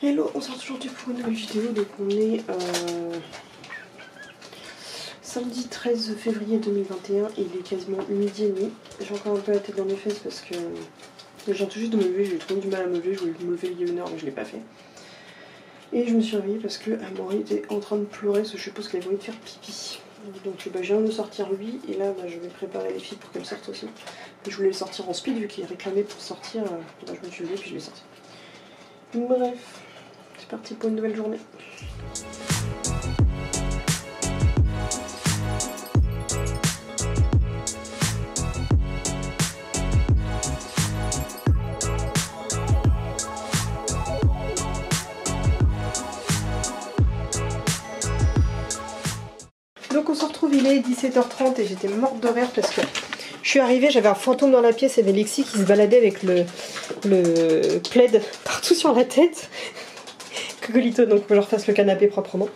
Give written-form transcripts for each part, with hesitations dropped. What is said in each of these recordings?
Hello, on sort aujourd'hui pour une nouvelle vidéo, donc on est samedi 13 février 2021 et il est quasiment midi et demi. J'ai encore un peu la tête dans mes fesses parce que j'ai tout juste de me lever, j'ai trop du mal à me lever, je voulais me lever il y a une heure mais je l'ai pas fait. Et je me suis réveillée parce que Amaury était en train de pleurer, parce que je suppose qu'elle avait envie de faire pipi. Donc je viens de sortir lui et là je vais préparer les filles pour qu'elles sortent aussi. Et je voulais le sortir en speed vu qu'il réclamait pour sortir, je me suis levée puis je l'ai sorti. Bref. C'est parti pour une nouvelle journée. Donc on se retrouve, il est 17h30 et j'étais morte de rire parce que je suis arrivée, j'avais un fantôme dans la pièce et Alexis qui se baladait avec le plaid partout sur la tête. Coccolito, donc faut que je refasse le canapé proprement.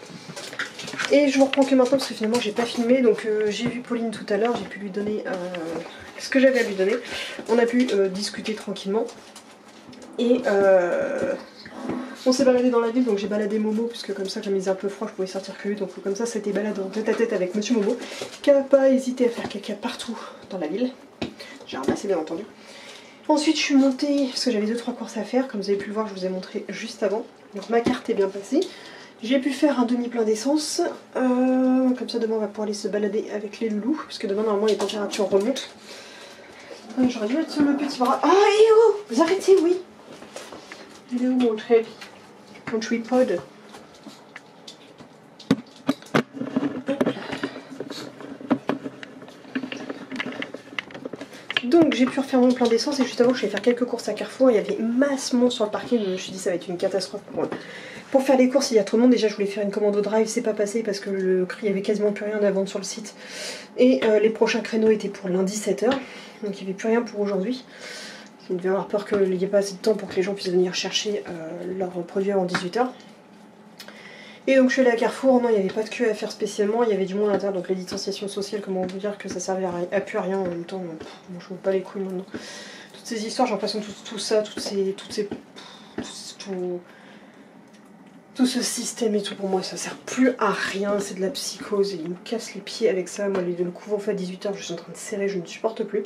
Et je vous reprends que maintenant parce que finalement j'ai pas filmé, donc j'ai vu Pauline tout à l'heure, j'ai pu lui donner ce que j'avais à lui donner. On a pu discuter tranquillement. Et on s'est baladé dans la ville, donc j'ai baladé Momo, puisque comme ça, comme il faisait un peu froid, je pouvais sortir que lui, donc comme ça, c'était balade en tête à tête avec Monsieur Momo, qui n'a pas hésité à faire caca partout dans la ville. J'ai ramassé bien entendu. Ensuite, je suis montée, parce que j'avais 2-3 courses à faire, comme vous avez pu le voir, je vous ai montré juste avant. Donc ma carte est bien passée. J'ai pu faire un demi-plein d'essence. Comme ça, demain, on va pouvoir aller se balader avec les loulous, parce que demain, normalement, les températures remontent. J'aurais dû mettre sur le petit bras. Ah, et oh, vous arrêtez, oui. Il est où mon tripod? Donc j'ai pu refaire mon plein d'essence et juste avant je vais faire quelques courses à Carrefour. Il y avait masse monde sur le parking, je me suis dit ça va être une catastrophe pour faire les courses. Il y a trop de monde, déjà je voulais faire une commande au drive, c'est pas passé parce que il y avait quasiment plus rien à vendre sur le site. Et les prochains créneaux étaient pour lundi 7h, donc il n'y avait plus rien pour aujourd'hui. Il devait avoir peur qu'il n'y ait pas assez de temps pour que les gens puissent venir chercher leurs produits avant 18h. Et donc je suis allée à Carrefour, non il n'y avait pas de queue à faire spécialement, il y avait du monde à l'intérieur, donc la distanciation sociale, comment vous dire que ça servait à plus à rien en même temps, moi je ne veux pas les couilles maintenant. Toutes ces histoires, j'ai l'impression tout ça, tout ce système et tout pour moi ça sert plus à rien, c'est de la psychose et ils me cassent les pieds avec ça, moi le couvre-feu à 18h je suis en train de serrer, je ne supporte plus.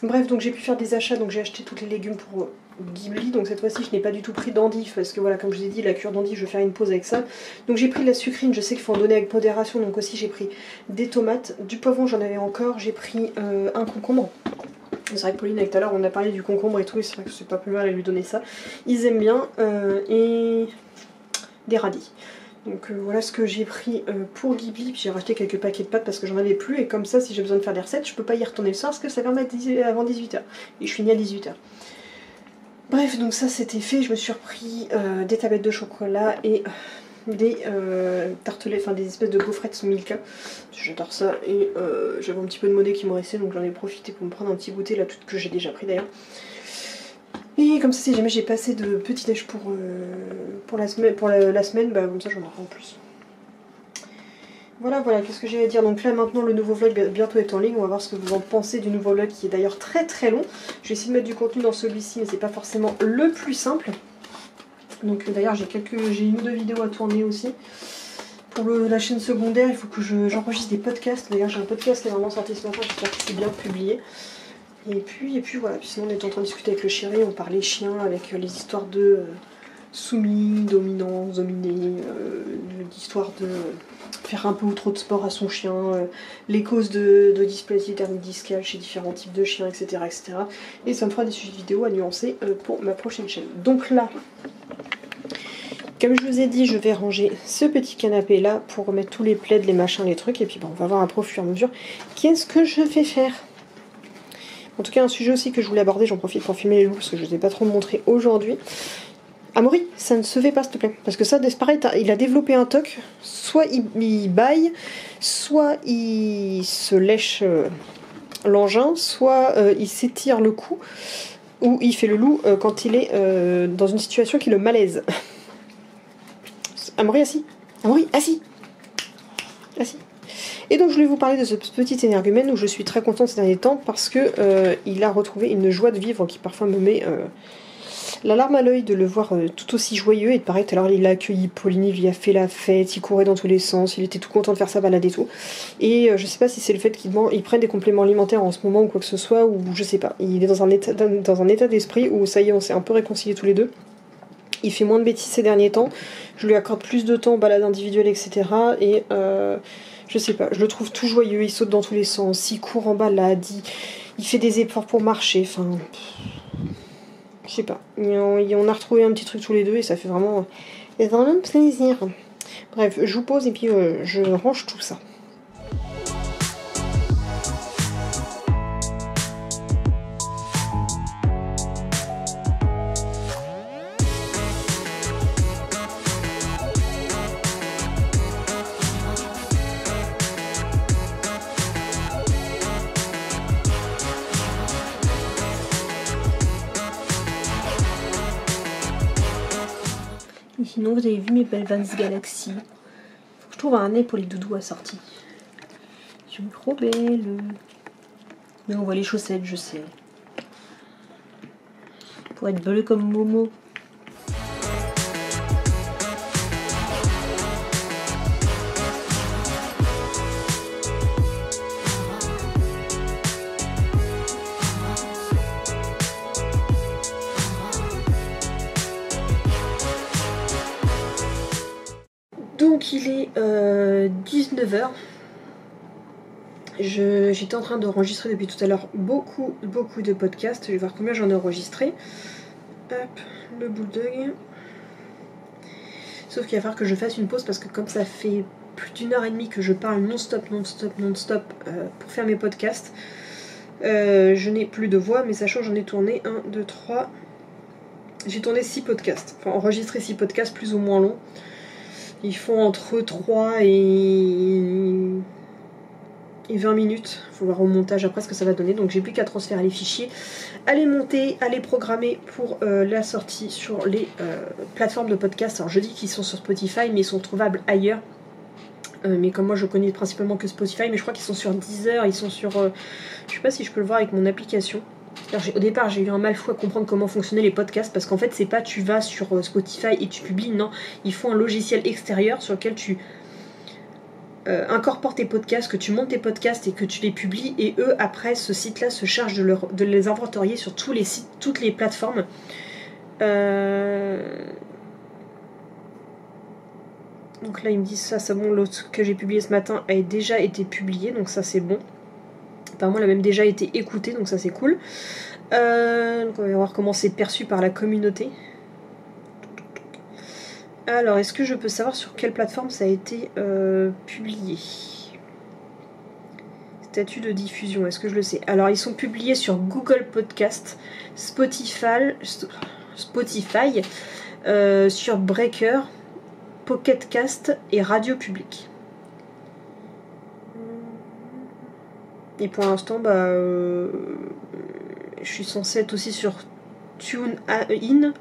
Bref, donc j'ai pu faire des achats, donc j'ai acheté tous les légumes pour Ghibli, donc cette fois-ci je n'ai pas du tout pris d'endives, parce que voilà, comme je vous ai dit, la cure d'endives, je vais faire une pause avec ça. Donc j'ai pris de la sucrine, je sais qu'il faut en donner avec modération, donc aussi j'ai pris des tomates, du poivron j'en avais encore, j'ai pris un concombre. C'est vrai que Pauline, avec tout à l'heure, on a parlé du concombre et tout, et c'est vrai que c'est pas plus mal à lui donner ça. Ils aiment bien, et des radis. Donc voilà ce que j'ai pris pour Ghibli, puis j'ai racheté quelques paquets de pâtes parce que j'en avais plus, et comme ça si j'ai besoin de faire des recettes, je peux pas y retourner le soir parce que ça permet avant 18h, et je finis à 18h. Bref, donc ça c'était fait, je me suis repris des tablettes de chocolat et des tartelets, enfin des espèces de gaufrettes Milka, j'adore ça, et j'avais un petit peu de monnaie qui me restait, donc j'en ai profité pour me prendre un petit goûter, là tout que j'ai déjà pris d'ailleurs. Et comme ça, si jamais j'ai pas assez de petit déj pour la semaine, bah comme ça j'en aurai en plus. Voilà, qu'est-ce que j'ai à dire. Donc là maintenant le nouveau vlog bientôt est en ligne, on va voir ce que vous en pensez du nouveau vlog qui est d'ailleurs très très long. Je vais essayer de mettre du contenu dans celui-ci mais c'est pas forcément le plus simple. Donc d'ailleurs j'ai une ou deux vidéos à tourner aussi. Pour la chaîne secondaire il faut que j'enregistre des podcasts. D'ailleurs j'ai un podcast qui est vraiment sorti ce matin, j'espère que c'est bien publié. Et puis voilà, puis sinon on était en train de discuter avec le chéri, on parlait chien avec les histoires de soumis, dominance, dominé, l'histoire de faire un peu ou trop de sport à son chien, les causes de dysplasie thermique-discale chez différents types de chiens, etc., etc. Et ça me fera des sujets de vidéo à nuancer pour ma prochaine chaîne. Donc là, comme je vous ai dit, je vais ranger ce petit canapé là pour remettre tous les plaids, les machins, les trucs, et puis bon, on va voir après au fur et à mesure qu'est-ce que je vais faire. En tout cas, un sujet aussi que je voulais aborder, j'en profite pour filmer les loups parce que je ne vous ai pas trop montré aujourd'hui. Amaury, ça ne se fait pas s'il te plaît. Parce que ça, c'est pareil, il a développé un toc. Soit il baille, soit il se lèche l'engin, soit il s'étire le cou, ou il fait le loup quand il est dans une situation qui le malaise. Amaury, assis. Amaury, assis. Assis. Et donc je voulais vous parler de ce petit énergumène où je suis très contente ces derniers temps parce que il a retrouvé une joie de vivre qui parfois me met la larme à l'œil de le voir tout aussi joyeux. Et pareil, tout à l'heure, il a accueilli Pauline, il lui a fait la fête, il courait dans tous les sens, il était tout content de faire sa balade et tout. Et je sais pas si c'est le fait qu'il prenne des compléments alimentaires en ce moment ou quoi que ce soit, ou je sais pas. Il est dans un état d'esprit où ça y est, on s'est un peu réconciliés tous les deux. Il fait moins de bêtises ces derniers temps. Je lui accorde plus de temps en balade individuelle, etc. Et je sais pas, je le trouve tout joyeux, il saute dans tous les sens, il court en balade, il fait des efforts pour marcher, enfin... Je sais pas. On a retrouvé un petit truc tous les deux et ça fait vraiment plaisir. Bref, je vous pose et puis je range tout ça. Et sinon, vous avez vu mes belles Vans Galaxy. Faut que je trouve un nez pour les doudous assortis. Ils sont trop belles. Mais on voit les chaussettes, je sais. Pour être bleu comme Momo. Donc il est 19h. J'étais en train d'enregistrer depuis tout à l'heure beaucoup de podcasts. Je vais voir combien j'en ai enregistré. Hop, le bulldog. Sauf qu'il va falloir que je fasse une pause parce que comme ça fait plus d'1h30 que je parle non-stop pour faire mes podcasts, je n'ai plus de voix, mais sachant que j'en ai tourné 1, 2, 3. J'ai tourné 6 podcasts. Enfin enregistré 6 podcasts plus ou moins longs. Ils font entre 3 et 20 minutes. Il faut voir au montage après ce que ça va donner. Donc j'ai plus qu'à transférer les fichiers, à les monter, à les programmer pour la sortie sur les plateformes de podcast. Alors je dis qu'ils sont sur Spotify, mais ils sont trouvables ailleurs. Mais comme moi je connais principalement que Spotify, mais je crois qu'ils sont sur Deezer, ils sont sur... je sais pas si je peux le voir avec mon application. Alors, au départ j'ai eu un mal fou à comprendre comment fonctionnaient les podcasts, parce qu'en fait c'est pas tu vas sur Spotify et tu publies, non, il faut un logiciel extérieur sur lequel tu incorpores tes podcasts, que tu montes tes podcasts et que tu les publies, et eux après ce site là se charge de les inventorier sur tous les sites, toutes les plateformes. Donc là ils me disent ça c'est bon, l'autre que j'ai publié ce matin a déjà été publié, donc ça c'est bon. Apparemment, elle a même déjà été écoutée, donc ça c'est cool. Donc on va voir comment c'est perçu par la communauté. Alors, est-ce que je peux savoir sur quelle plateforme ça a été publié? Statut de diffusion, est-ce que je le sais? Alors, ils sont publiés sur Google Podcast, Spotify, sur Breaker, Pocket Cast et Radio Public. Et pour l'instant, je suis censée être aussi sur TuneIn,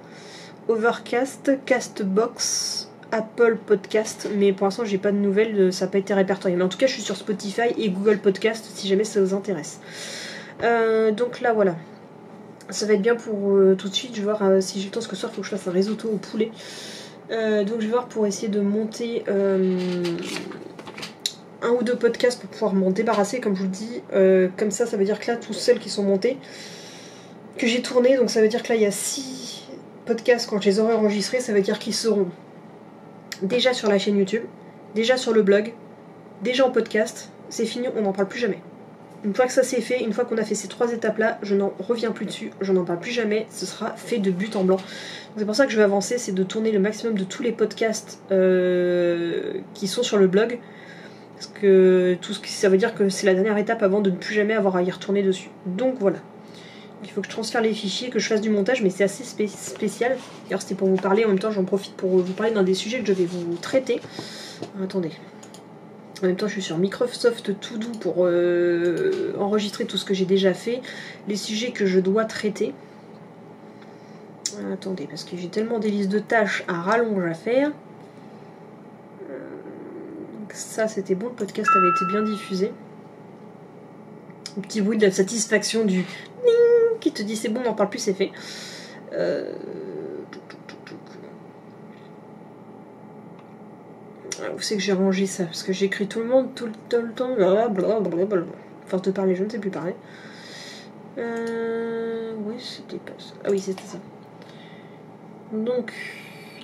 Overcast, Castbox, Apple Podcast, mais pour l'instant j'ai pas de nouvelles, ça n'a pas été répertorié. Mais en tout cas, je suis sur Spotify et Google Podcast si jamais ça vous intéresse. Donc là, voilà. Ça va être bien pour tout de suite. Je vais voir si j'ai le temps, parce que ce soir, il faut que je fasse un risotto au poulet. Donc je vais voir pour essayer de monter... 1 ou 2 podcasts pour pouvoir m'en débarrasser, comme je vous le dis. Comme ça veut dire que là, tous ceux qui sont montés, que j'ai tourné, donc ça veut dire que là, il y a 6 podcasts, quand je les aurai enregistrés, ça veut dire qu'ils seront déjà sur la chaîne YouTube, déjà sur le blog, déjà en podcast. C'est fini, on n'en parle plus jamais. Une fois que ça c'est fait, une fois qu'on a fait ces 3 étapes-là, je n'en reviens plus dessus, je n'en parle plus jamais, ce sera fait de but en blanc. C'est pour ça que je vais avancer, c'est de tourner le maximum de tous les podcasts qui sont sur le blog. Parce que ça veut dire que c'est la dernière étape avant de ne plus jamais avoir à y retourner dessus. Donc voilà. Il faut que je transfère les fichiers, que je fasse du montage, mais c'est assez spécial. D'ailleurs c'était pour vous parler, en même temps j'en profite pour vous parler d'un des sujets que je vais vous traiter. Alors, attendez. En même temps je suis sur Microsoft To Do pour enregistrer tout ce que j'ai déjà fait. Les sujets que je dois traiter. Attendez, parce que j'ai tellement des listes de tâches à rallonge à faire. Ça c'était bon, le podcast avait été bien diffusé. Un petit bruit de la satisfaction du ding qui te dit c'est bon, on n'en parle plus, c'est fait. Où c'est que j'ai rangé ça? Parce que j'écris tout le monde, tout le temps, blablabla. Force de parler, je ne sais plus parler. Oui, c'était pas ça. Ah oui, c'était ça. Donc,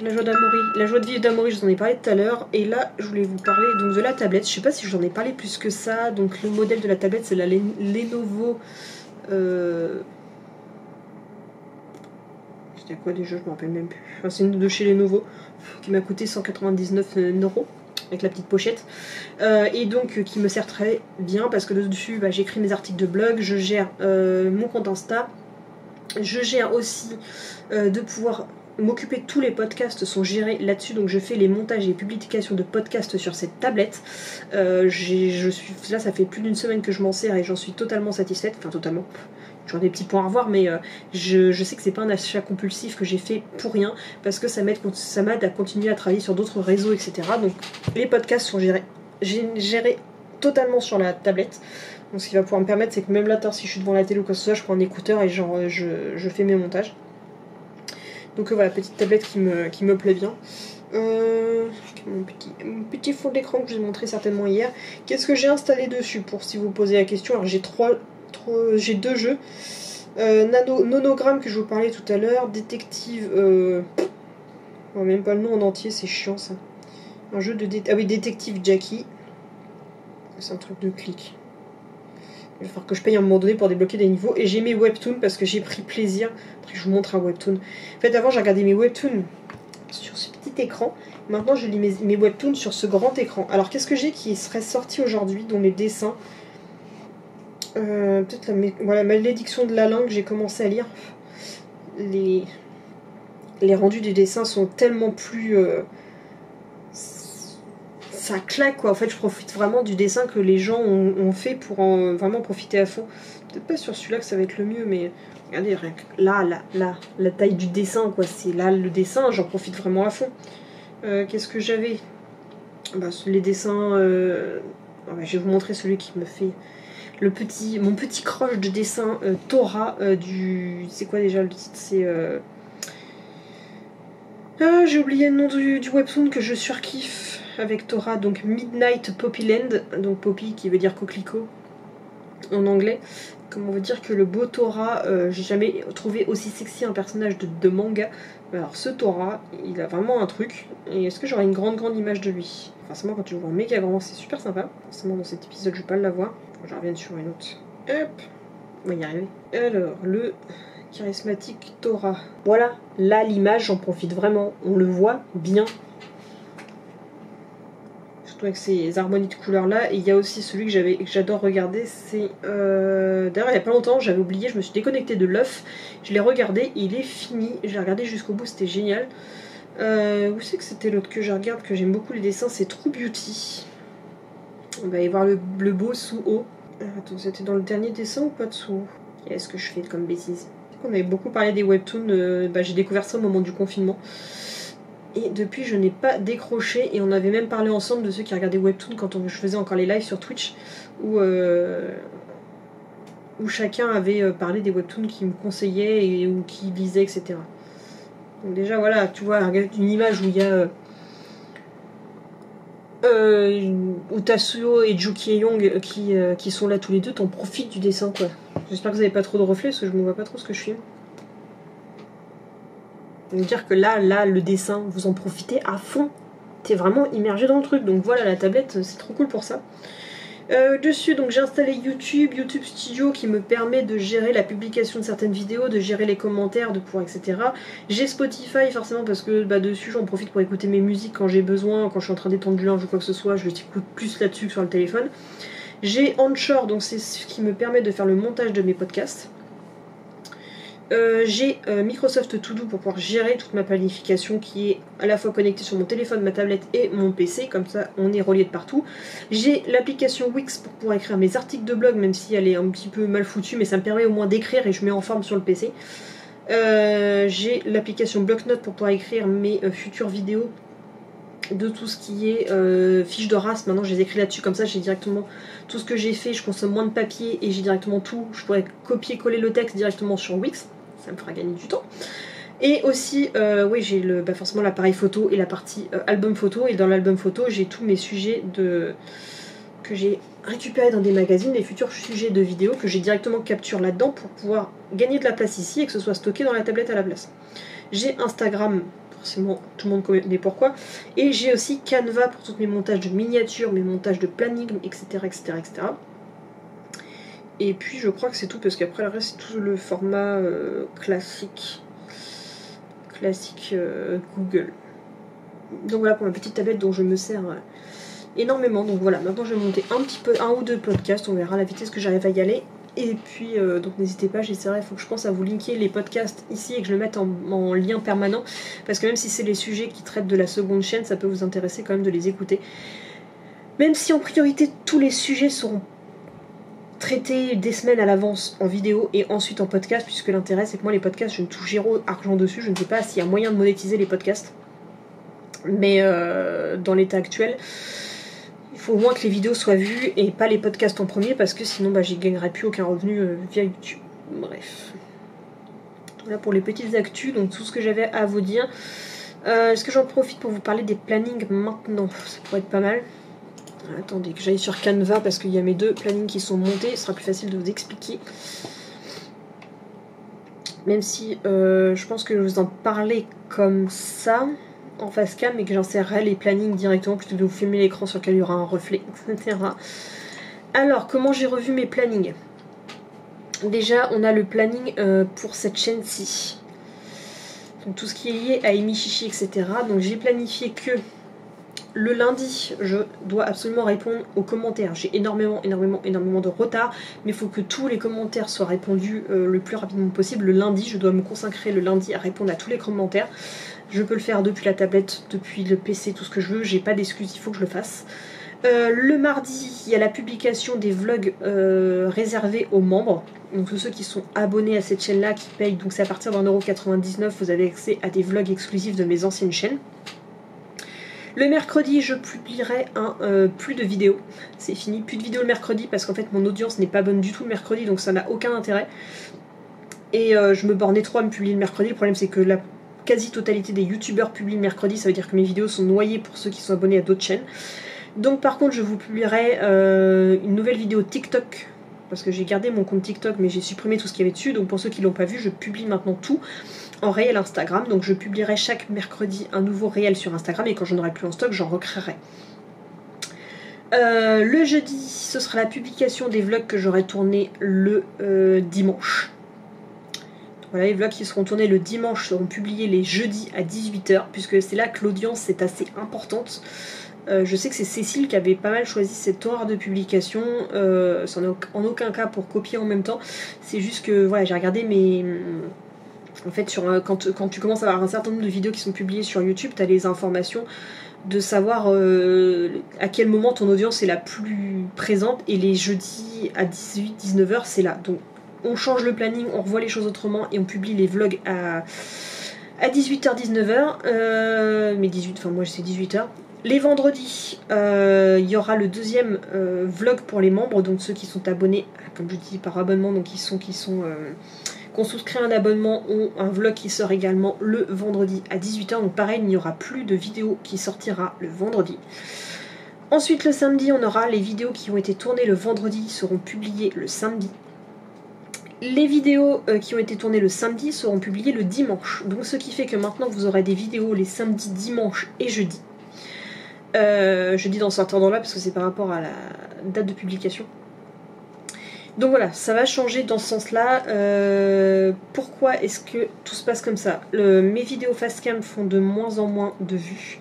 la joie de vivre d'Amaury, je vous en ai parlé tout à l'heure. Et là, je voulais vous parler donc de la tablette. Je sais pas si je vous en ai parlé plus que ça. Donc, le modèle de la tablette, c'est la Lenovo. C'était quoi déjà? Je me rappelle même plus. Enfin, c'est une de chez Lenovo qui m'a coûté 199 € avec la petite pochette. Et donc, qui me sert très bien parce que dessus, bah, j'écris mes articles de blog, je gère mon compte Insta. Je gère aussi de pouvoir m'occuper de tous les podcasts sont gérés là-dessus, donc je fais les montages et les publications de podcasts sur cette tablette. Là, ça fait plus d'une semaine que je m'en sers et j'en suis totalement satisfaite, enfin totalement. Toujours des petits points à revoir, mais je sais que c'est pas un achat compulsif que j'ai fait pour rien, parce que ça m'aide à continuer à travailler sur d'autres réseaux, etc. Donc les podcasts sont gérés totalement sur la tablette. Donc ce qui va pouvoir me permettre, c'est que même là, si je suis devant la télé ou quoi que ce soit, je prends un écouteur et genre je fais mes montages. Donc voilà, petite tablette qui me plaît bien. Mon petit fond d'écran que je vous ai montré certainement hier. Qu'est-ce que j'ai installé dessus, pour si vous vous posez la question? Alors j'ai deux jeux. Nonogramme que je vous parlais tout à l'heure. Détective... même pas le nom en entier, c'est chiant ça. Un jeu de... Ah oui, Détective Jackie. C'est un truc de clic. Il va falloir que je paye à un moment donné pour débloquer des niveaux. Et j'ai mes webtoons parce que j'ai pris plaisir. Après, je vous montre un webtoon. En fait, avant, j'ai regardé mes webtoons sur ce petit écran. Maintenant, je lis mes webtoons sur ce grand écran. Alors, qu'est-ce que j'ai qui serait sorti aujourd'hui, dont les dessins peut-être la malédiction de la langue, j'ai commencé à lire. Les rendus des dessins sont tellement plus... ça claque quoi, en fait je profite vraiment du dessin que les gens ont fait pour en vraiment profiter à fond. Peut-être pas sur celui-là que ça va être le mieux, mais regardez, rien que là, la taille du dessin quoi, c'est là le dessin, j'en profite vraiment à fond. Qu'est-ce que j'avais? Bah, les dessins, je vais vous montrer celui qui me fait mon petit crush de dessin Tora du... C'est quoi déjà le titre? C'est... j'ai oublié le nom du webtoon que je surkiffe avec Tora, donc Midnight Poppyland, donc Poppy qui veut dire coquelicot en anglais. Comme on veut dire que le beau Tora, j'ai jamais trouvé aussi sexy un personnage de manga. Alors ce Tora, il a vraiment un truc. Et est-ce que j'aurai une grande image de lui? Forcément quand tu le vois en méga grand, c'est super sympa. Forcément dans cet épisode je vais pas l'avoir. Faut que je revienne sur une autre. Hop, on va y arriver. Alors le charismatique Tora. Voilà, là l'image, j'en profite vraiment. On le voit bien. Surtout avec ces harmonies de couleurs là. Et il y a aussi celui que j'adore regarder, c'est... D'ailleurs il y a pas longtemps, j'avais oublié, je me suis déconnectée de l'œuf. Je l'ai regardé, il est fini. Je l'ai regardé jusqu'au bout, c'était génial. Où c'est que c'était l'autre que je regarde, que j'aime beaucoup les dessins, c'est True Beauty. On va y voir le beau Suho. Attends, c'était dans le dernier dessin ou pas de Suho? Qu'est-ce que je fais comme bêtise? On avait beaucoup parlé des webtoons, j'ai découvert ça au moment du confinement. Et depuis, je n'ai pas décroché. Et on avait même parlé ensemble de ceux qui regardaient webtoons quand je faisais encore les lives sur Twitch, où chacun avait parlé des webtoons qui me conseillaient ou qui lisaient, etc. Donc déjà, voilà, tu vois, une image où il y a... Utasuo et Juki Young qui sont là tous les deux, t'en profites du dessin quoi. J'espère que vous n'avez pas trop de reflets parce que je ne vois pas trop ce que je filme. Donc dire que là le dessin, vous en profitez à fond. T'es vraiment immergé dans le truc. Donc voilà, la tablette c'est trop cool pour ça. Dessus donc j'ai installé YouTube Studio qui me permet de gérer la publication de certaines vidéos, de gérer les commentaires, de pouvoir etc. J'ai Spotify forcément parce que dessus j'en profite pour écouter mes musiques quand j'ai besoin, quand je suis en train d'étendre du linge ou quoi que ce soit, je l'écoute plus là-dessus que sur le téléphone. J'ai Anchor, donc c'est ce qui me permet de faire le montage de mes podcasts. J'ai Microsoft To Do pour pouvoir gérer toute ma planification qui est à la fois connectée sur mon téléphone, ma tablette et mon PC, comme ça on est relié de partout. J'ai l'application Wix pour pouvoir écrire mes articles de blog, même si elle est un petit peu mal foutue, mais ça me permet au moins d'écrire et je mets en forme sur le PC. J'ai l'application Blocknote pour pouvoir écrire mes futures vidéos de tout ce qui est fiches de race. Maintenant je les écris là-dessus, comme ça j'ai directement tout ce que j'ai fait, je consomme moins de papier et j'ai directement tout, je pourrais copier-coller le texte directement sur Wix. Ça me fera gagner du temps. Et aussi, oui, j'ai forcément l'appareil photo et la partie album photo. Et dans l'album photo, j'ai tous mes sujets que j'ai récupérés dans des magazines, les futurs sujets de vidéos que j'ai directement capturé là-dedans pour pouvoir gagner de la place ici et que ce soit stocké dans la tablette à la place. J'ai Instagram, forcément tout le monde connaît pourquoi, et j'ai aussi Canva pour tous mes montages de miniatures, mes montages de planning, etc. etc., etc. Et puis je crois que c'est tout, parce qu'après le reste c'est tout le format classique Google. Donc voilà pour ma petite tablette dont je me sers énormément. Donc voilà, maintenant je vais monter un ou deux podcasts, on verra la vitesse que j'arrive à y aller. Et puis, donc n'hésitez pas, j'essaierai, il faut que je pense à vous linker les podcasts ici et que je le mette en lien permanent. Parce que même si c'est les sujets qui traitent de la seconde chaîne, ça peut vous intéresser quand même de les écouter. Même si en priorité, tous les sujets seront traités des semaines à l'avance en vidéo et ensuite en podcast, puisque l'intérêt c'est que moi les podcasts, je ne touche zéro argent dessus, je ne sais pas s'il y a moyen de monétiser les podcasts. Mais dans l'état actuel... il faut au moins que les vidéos soient vues et pas les podcasts en premier parce que sinon j'y gagnerai plus aucun revenu via YouTube. Bref. Voilà pour les petites actus, donc tout ce que j'avais à vous dire. Est-ce que j'en profite pour vous parler des plannings maintenant? Ça pourrait être pas mal. Attendez que j'aille sur Canva parce qu'il y a mes deux plannings qui sont montés, ce sera plus facile de vous expliquer. Même si je pense que je vous en parlais comme ça en face cam et que j'insérerai les plannings directement plutôt que de vous filmer l'écran sur lequel il y aura un reflet, etc. Alors, comment j'ai revu mes plannings? Déjà, on a le planning pour cette chaîne-ci. Donc tout ce qui est lié à Amy Chichi, etc. Donc j'ai planifié que le lundi, je dois absolument répondre aux commentaires. J'ai énormément de retard, mais il faut que tous les commentaires soient répondus le plus rapidement possible. Le lundi, je dois me consacrer le lundi à répondre à tous les commentaires. Je peux le faire depuis la tablette, depuis le PC, tout ce que je veux. J'ai pas d'excuses, il faut que je le fasse. Le mardi, il y a la publication des vlogs réservés aux membres. Donc tous ceux qui sont abonnés à cette chaîne-là, qui payent, donc c'est à partir d'1,99 €, vous avez accès à des vlogs exclusifs de mes anciennes chaînes. Le mercredi, je publierai plus de vidéos. C'est fini, plus de vidéos le mercredi parce qu'en fait mon audience n'est pas bonne du tout le mercredi, donc ça n'a aucun intérêt. Et je me bornais trop à me publier le mercredi. Le problème c'est que la quasi-totalité des youtubeurs publient le mercredi, ça veut dire que mes vidéos sont noyées pour ceux qui sont abonnés à d'autres chaînes. Donc par contre je vous publierai une nouvelle vidéo TikTok, parce que j'ai gardé mon compte TikTok mais j'ai supprimé tout ce qu'il y avait dessus, donc pour ceux qui l'ont pas vu, je publie maintenant tout en réel Instagram, donc je publierai chaque mercredi un nouveau réel sur Instagram et quand j'en aurai plus en stock, j'en recréerai. Le jeudi, ce sera la publication des vlogs que j'aurai tournés le dimanche. Voilà, les vlogs qui seront tournés le dimanche seront publiés les jeudis à 18 h, puisque c'est là que l'audience est assez importante. Je sais que c'est Cécile qui avait pas mal choisi cette horaire de publication, ça n'est en aucun cas pour copier en même temps, c'est juste que voilà, j'ai regardé mes... En fait, quand tu commences à avoir un certain nombre de vidéos qui sont publiées sur YouTube, tu as les informations de savoir à quel moment ton audience est la plus présente, et les jeudis à 18-19 h c'est là. Donc on change le planning, on revoit les choses autrement et on publie les vlogs à 18h-19 h, mais 18, enfin moi c'est 18 h. Les vendredis, il y aura le deuxième vlog pour les membres, donc ceux qui sont abonnés, comme je dis par abonnement, donc qui ont souscrit un abonnement, ont un vlog qui sort également le vendredi à 18 h. Donc pareil, il n'y aura plus de vidéo qui sortira le vendredi. Ensuite le samedi, on aura les vidéos qui ont été tournées le vendredi seront publiées le samedi. Les vidéos qui ont été tournées le samedi seront publiées le dimanche. Donc ce qui fait que maintenant vous aurez des vidéos les samedis, dimanches et jeudis. Je dis dans cet ordre-là parce que c'est par rapport à la date de publication. Donc voilà, ça va changer dans ce sens-là. Pourquoi est-ce que tout se passe comme ça? Mes vidéos facecam font de moins en moins de vues.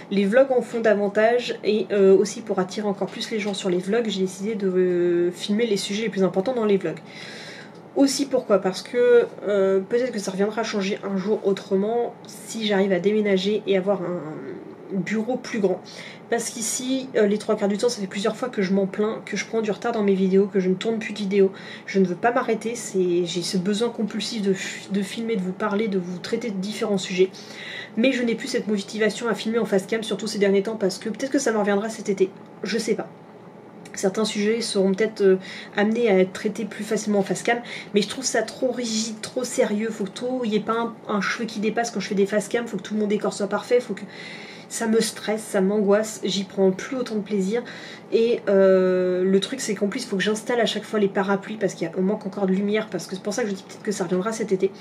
Les vlogs en font davantage. Et aussi pour attirer encore plus les gens sur les vlogs, j'ai décidé de filmer les sujets les plus importants dans les vlogs. Aussi pourquoi? Parce que peut-être que ça reviendra à changer un jour autrement si j'arrive à déménager et avoir un bureau plus grand. Parce qu'ici, les trois quarts du temps, ça fait plusieurs fois que je m'en plains, que je prends du retard dans mes vidéos, que je ne tourne plus de vidéos. Je ne veux pas m'arrêter, j'ai ce besoin compulsif de filmer, de vous parler, de vous traiter de différents sujets. Mais je n'ai plus cette motivation à filmer en face cam, surtout ces derniers temps, parce que peut-être que ça me reviendra cet été. Je sais pas. Certains sujets seront peut-être amenés à être traités plus facilement en face cam, mais je trouve ça trop rigide, trop sérieux. Faut que il n'y ait pas un cheveu qui dépasse quand je fais des face cam, faut que tout mon décor soit parfait, faut que ça me stresse, ça m'angoisse, j'y prends plus autant de plaisir. Et le truc c'est qu'en plus il faut que j'installe à chaque fois les parapluies parce qu'il manque encore de lumière, parce que c'est pour ça que je dis peut-être que ça reviendra cet été.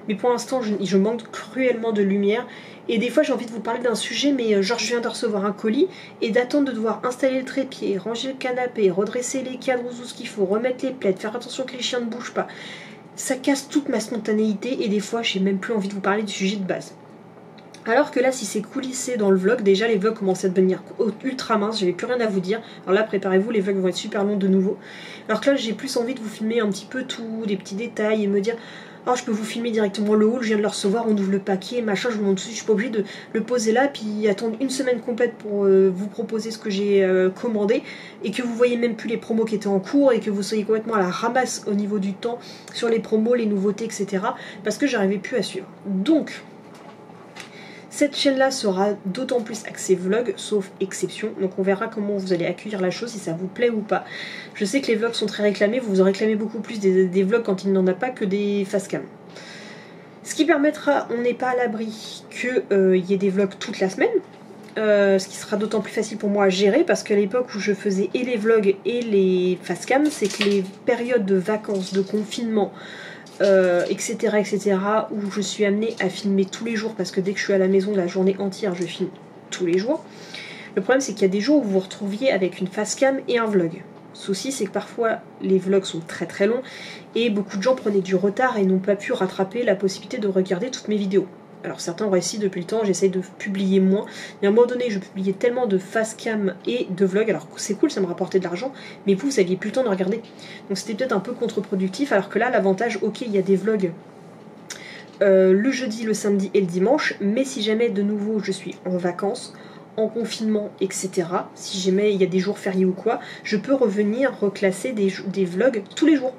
Mais pour l'instant je manque cruellement de lumière. Et des fois j'ai envie de vous parler d'un sujet, mais genre je viens de recevoir un colis et d'attendre de devoir installer le trépied, ranger le canapé, redresser les cadres ou ce qu'il faut, remettre les plaids, faire attention que les chiens ne bougent pas. Ça casse toute ma spontanéité et des fois j'ai même plus envie de vous parler du sujet de base. Alors que là, si c'est coulissé dans le vlog, déjà les vlogs commencent à devenir ultra minces, j'avais plus rien à vous dire. Alors là, préparez-vous, les vlogs vont être super longs de nouveau. Alors que là, j'ai plus envie de vous filmer un petit peu tout, des petits détails et me dire oh, je peux vous filmer directement le haul, je viens de le recevoir, on ouvre le paquet, machin, je vous montre tout, je suis pas obligée de le poser là, puis attendre une semaine complète pour vous proposer ce que j'ai commandé, et que vous voyez même plus les promos qui étaient en cours, et que vous soyez complètement à la ramasse au niveau du temps sur les promos, les nouveautés, etc. Parce que j'arrivais plus à suivre. Donc, cette chaîne-là sera d'autant plus axée vlog, sauf exception. Donc on verra comment vous allez accueillir la chose, si ça vous plaît ou pas. Je sais que les vlogs sont très réclamés, vous en réclamez beaucoup plus des vlogs quand il n'en a pas que des face cam. Ce qui permettra, on n'est pas à l'abri qu'il y ait des vlogs toute la semaine. Ce qui sera d'autant plus facile pour moi à gérer, parce qu'à l'époque où je faisais et les vlogs et les face cam, c'est que les périodes de vacances, de confinement, etc., etc., où je suis amenée à filmer tous les jours, parce que dès que je suis à la maison la journée entière, je filme tous les jours. Le problème, c'est qu'il y a des jours où vous vous retrouviez avec une face cam et un vlog. Le souci, c'est que parfois les vlogs sont très très longs et beaucoup de gens prenaient du retard et n'ont pas pu rattraper la possibilité de regarder toutes mes vidéos. Alors certains réussissent depuis le temps, j'essaye de publier moins. Mais à un moment donné, je publiais tellement de face cam et de vlogs, alors c'est cool, ça me rapportait de l'argent, mais vous n'aviez plus le temps de regarder. Donc c'était peut-être un peu contre-productif, alors que là, l'avantage, ok, il y a des vlogs le jeudi, le samedi et le dimanche, mais si jamais de nouveau je suis en vacances, en confinement, etc., si jamais il y a des jours fériés ou quoi, je peux revenir reclasser des vlogs tous les jours.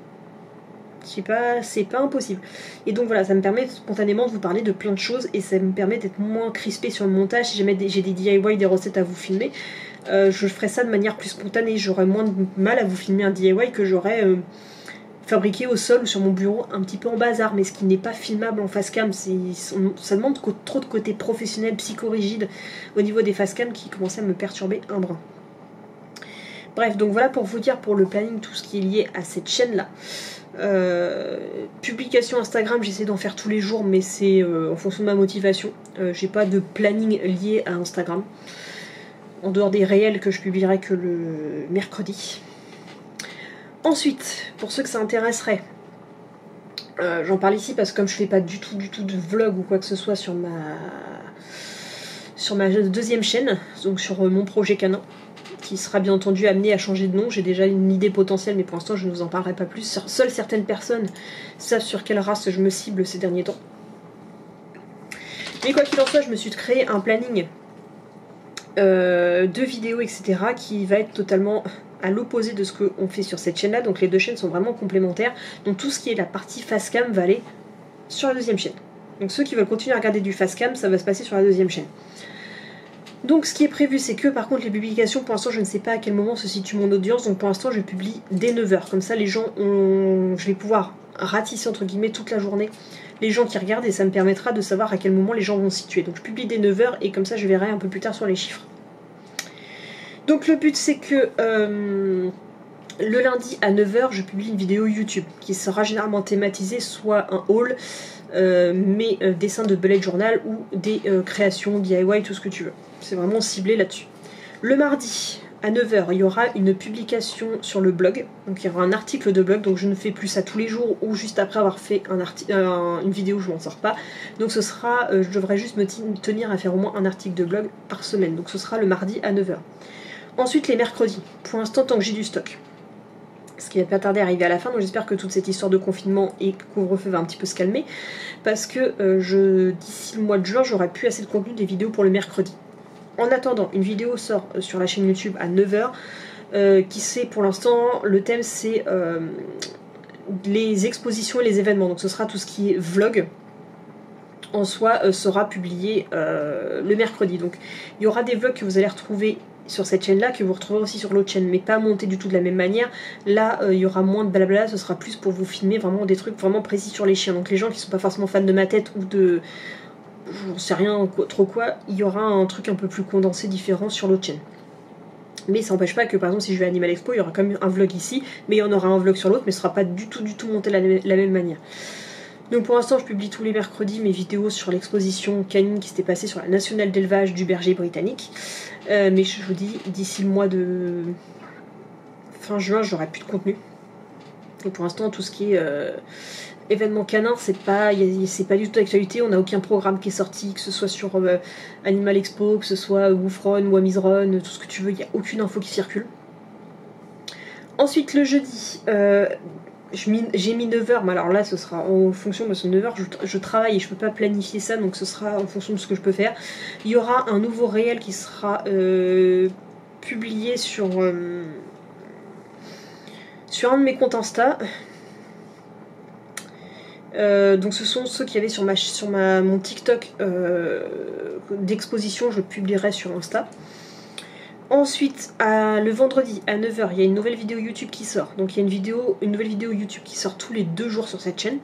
C'est pas impossible. Et donc voilà, ça me permet spontanément de vous parler de plein de choses et ça me permet d'être moins crispé sur le montage. Si jamais j'ai des DIY, des recettes à vous filmer, je ferai ça de manière plus spontanée. J'aurai moins de mal à vous filmer un DIY que j'aurais fabriqué au sol ou sur mon bureau un petit peu en bazar, mais ce qui n'est pas filmable en face cam. Ça demande trop de côté professionnel, psychorigide au niveau des face cam qui commençait à me perturber un brin. Bref, donc voilà pour vous dire pour le planning tout ce qui est lié à cette chaîne là. Publication Instagram, j'essaie d'en faire tous les jours, mais c'est en fonction de ma motivation. J'ai pas de planning lié à Instagram en dehors des réels que je publierai que le mercredi. Ensuite, pour ceux que ça intéresserait, j'en parle ici parce que comme je fais pas du tout de vlog ou quoi que ce soit sur ma deuxième chaîne, donc sur mon projet canin, qui sera bien entendu amené à changer de nom. J'ai déjà une idée potentielle, mais pour l'instant je ne vous en parlerai pas plus. Seules certaines personnes savent sur quelle race je me cible ces derniers temps. Mais quoi qu'il en soit, je me suis créé un planning de vidéos, etc., qui va être totalement à l'opposé de ce qu'on fait sur cette chaîne-là. Donc les deux chaînes sont vraiment complémentaires. Donc tout ce qui est la partie face cam va aller sur la deuxième chaîne. Donc ceux qui veulent continuer à regarder du face cam, ça va se passer sur la deuxième chaîne. Donc ce qui est prévu, c'est que par contre les publications, pour l'instant je ne sais pas à quel moment se situe mon audience, donc pour l'instant je publie dès 9h, comme ça les gens je vais pouvoir ratisser entre guillemets toute la journée les gens qui regardent et ça me permettra de savoir à quel moment les gens vont se situer. Donc je publie dès 9h et comme ça je verrai un peu plus tard sur les chiffres. Donc le but c'est que le lundi à 9h je publie une vidéo YouTube qui sera généralement thématisée soit un haul, mes dessins de bullet journal ou des créations DIY, tout ce que tu veux. C'est vraiment ciblé là-dessus. Le mardi à 9h, il y aura une publication sur le blog. Donc il y aura un article de blog. Donc je ne fais plus ça tous les jours ou juste après avoir fait une vidéo, je m'en sors pas. Donc ce sera, je devrais juste me tenir à faire au moins un article de blog par semaine. Donc ce sera le mardi à 9h. Ensuite les mercredis. Pour l'instant, tant que j'ai du stock. Ce qui va pas tarder à arriver à la fin, donc j'espère que toute cette histoire de confinement et couvre-feu va un petit peu se calmer, parce que d'ici le mois de juin, j'aurai plus assez de contenu des vidéos pour le mercredi. En attendant, une vidéo sort sur la chaîne YouTube à 9h, qui c'est pour l'instant, le thème c'est les expositions et les événements, donc ce sera tout ce qui est vlog, en soi sera publié le mercredi. Donc il y aura des vlogs que vous allez retrouver sur cette chaîne là que vous retrouverez aussi sur l'autre chaîne, mais pas monté du tout de la même manière. Là il y aura moins de blabla, ce sera plus pour vous filmer vraiment des trucs vraiment précis sur les chiens. Donc les gens qui sont pas forcément fans de ma tête ou de j'en sais rien trop quoi, il y aura un truc un peu plus condensé différent sur l'autre chaîne. Mais ça n'empêche pas que par exemple si je vais à Animal Expo, il y aura quand même un vlog ici, mais il y en aura un vlog sur l'autre, mais ce sera pas du tout monté de la même manière. Donc pour l'instant je publie tous les mercredis mes vidéos sur l'exposition canine qui s'était passée sur la nationale d'élevage du berger britannique. Mais je vous dis, d'ici le mois de fin juin, j'aurai plus de contenu. Et pour l'instant tout ce qui est événement canin, c'est pas du tout d'actualité, on n'a aucun programme qui est sorti, que ce soit sur Animal Expo, que ce soit Woofron ou Amizron, tout ce que tu veux, il n'y a aucune info qui circule. Ensuite le jeudi, j'ai mis 9h, mais alors là ce sera en fonction de ce 9h, je travaille et je peux pas planifier ça, donc ce sera en fonction de ce que je peux faire. Il y aura un nouveau réel qui sera publié sur un de mes comptes Insta. Donc ce sont ceux qu'il y avait sur mon TikTok d'exposition, je publierai sur Insta. Ensuite, le vendredi à 9h, il y a une nouvelle vidéo YouTube qui sort. Donc il y a une nouvelle vidéo YouTube qui sort tous les 2 jours sur cette chaîne.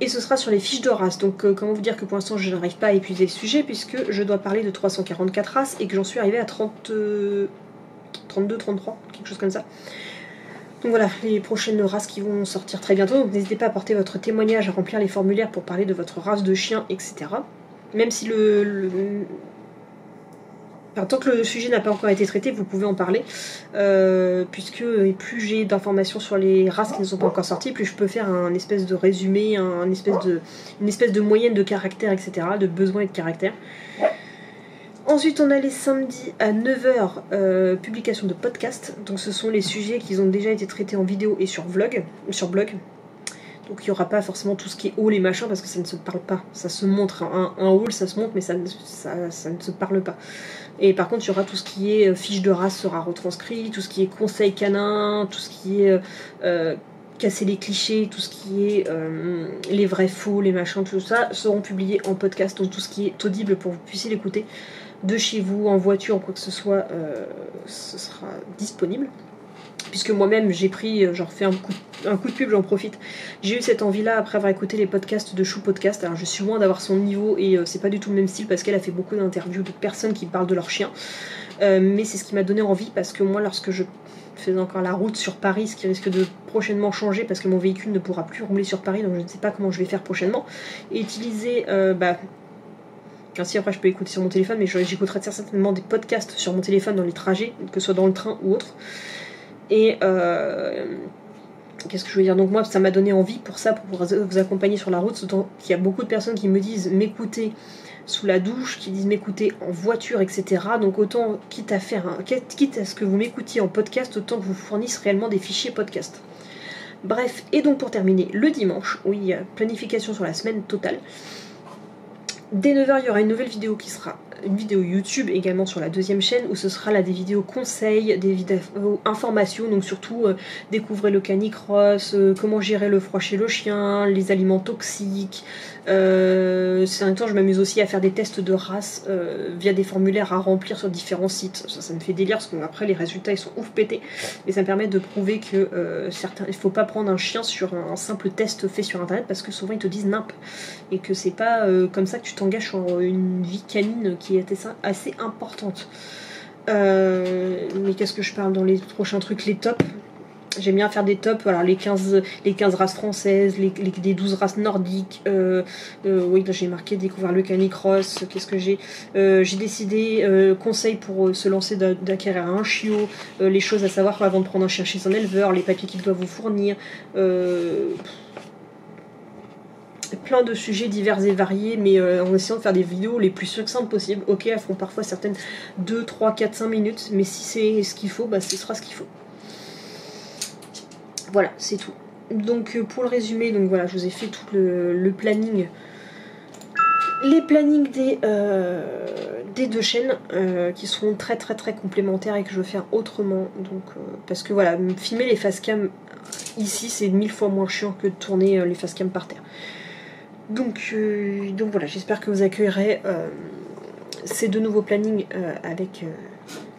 Et ce sera sur les fiches de race. Donc comment vous dire que pour l'instant je n'arrive pas à épuiser le sujet puisque je dois parler de 344 races et que j'en suis arrivée à 32, 33, quelque chose comme ça. Donc voilà, les prochaines races qui vont sortir très bientôt. Donc n'hésitez pas à apporter votre témoignage, à remplir les formulaires pour parler de votre race de chien, etc. Même si tant que le sujet n'a pas encore été traité, vous pouvez en parler, puisque plus j'ai d'informations sur les races qui ne sont pas encore sorties, plus je peux faire un espèce de résumé, une espèce de moyenne de caractères, etc., de besoins et de caractères. Ensuite, on a les samedis à 9h, publication de podcast. Donc ce sont les sujets qui ont déjà été traités en vidéo et sur blog. Donc il n'y aura pas forcément tout ce qui est haul et machin parce que ça ne se parle pas. Ça se montre, un haul ça se montre mais ça ne se parle pas. Et par contre il y aura tout ce qui est fiche de race sera retranscrit, tout ce qui est conseil canin, tout ce qui est casser les clichés, tout ce qui est les vrais faux, les machins, tout ça seront publiés en podcast. Donc tout ce qui est audible pour que vous puissiez l'écouter de chez vous, en voiture, en quoi que ce soit, ce sera disponible. Puisque moi-même j'ai pris, j'en refais un coup de pub, j'en profite. J'ai eu cette envie-là après avoir écouté les podcasts de Chou Podcast. Alors je suis loin d'avoir son niveau et c'est pas du tout le même style parce qu'elle a fait beaucoup d'interviews de personnes qui parlent de leur chien. Mais c'est ce qui m'a donné envie parce que moi, lorsque je faisais encore la route sur Paris, ce qui risque de prochainement changer parce que mon véhicule ne pourra plus rouler sur Paris, donc je ne sais pas comment je vais faire prochainement, et utiliser ainsi après je peux écouter sur mon téléphone, mais j'écouterai certainement des podcasts sur mon téléphone dans les trajets, que ce soit dans le train ou autre. Et qu'est-ce que je veux dire, donc moi ça m'a donné envie pour ça, pour vous accompagner sur la route, d'autant qu'il y a beaucoup de personnes qui me disent m'écouter sous la douche, qui disent m'écouter en voiture, etc. Donc autant, quitte à ce que vous m'écoutiez en podcast, autant que vous fournissez réellement des fichiers podcast. Bref, et donc pour terminer, le dimanche, oui, il y a planification sur la semaine totale. Dès 9h, il y aura une nouvelle vidéo qui sera une vidéo YouTube également sur la deuxième chaîne où ce sera là des vidéos conseils, des vidéos informations, donc surtout découvrez le canicross, comment gérer le froid chez le chien, les aliments toxiques. Ces derniers temps je m'amuse aussi à faire des tests de race via des formulaires à remplir sur différents sites. Ça me fait délire parce qu'après les résultats ils sont ouf pétés, mais ça me permet de prouver que il faut pas prendre un chien sur un simple test fait sur internet parce que souvent ils te disent nimp et que c'est pas comme ça que tu t'engages sur une vie canine qui est assez importante. Mais qu'est-ce que je parle dans les prochains trucs, les tops. J'aime bien faire des tops, alors les 15 races françaises, les 12 races nordiques, oui là j'ai marqué découvrir le canicross, qu'est-ce que j'ai décidé, conseils pour se lancer d'acquérir un chiot, les choses à savoir avant de prendre un chien chez un éleveur, les papiers qu'il doit vous fournir, plein de sujets divers et variés, mais en essayant de faire des vidéos les plus succinctes possibles. Ok, elles feront parfois certaines 2, 3, 4, 5 minutes, mais si c'est ce qu'il faut, bah ce sera ce qu'il faut. Voilà, c'est tout. Donc pour le résumé, donc voilà, je vous ai fait tout le planning, les plannings des deux chaînes qui seront très complémentaires et que je vais faire autrement. Donc parce que voilà, filmer les facecam ici c'est 1000 fois moins chiant que de tourner les facecam par terre. Donc voilà, j'espère que vous accueillerez ces deux nouveaux plannings avec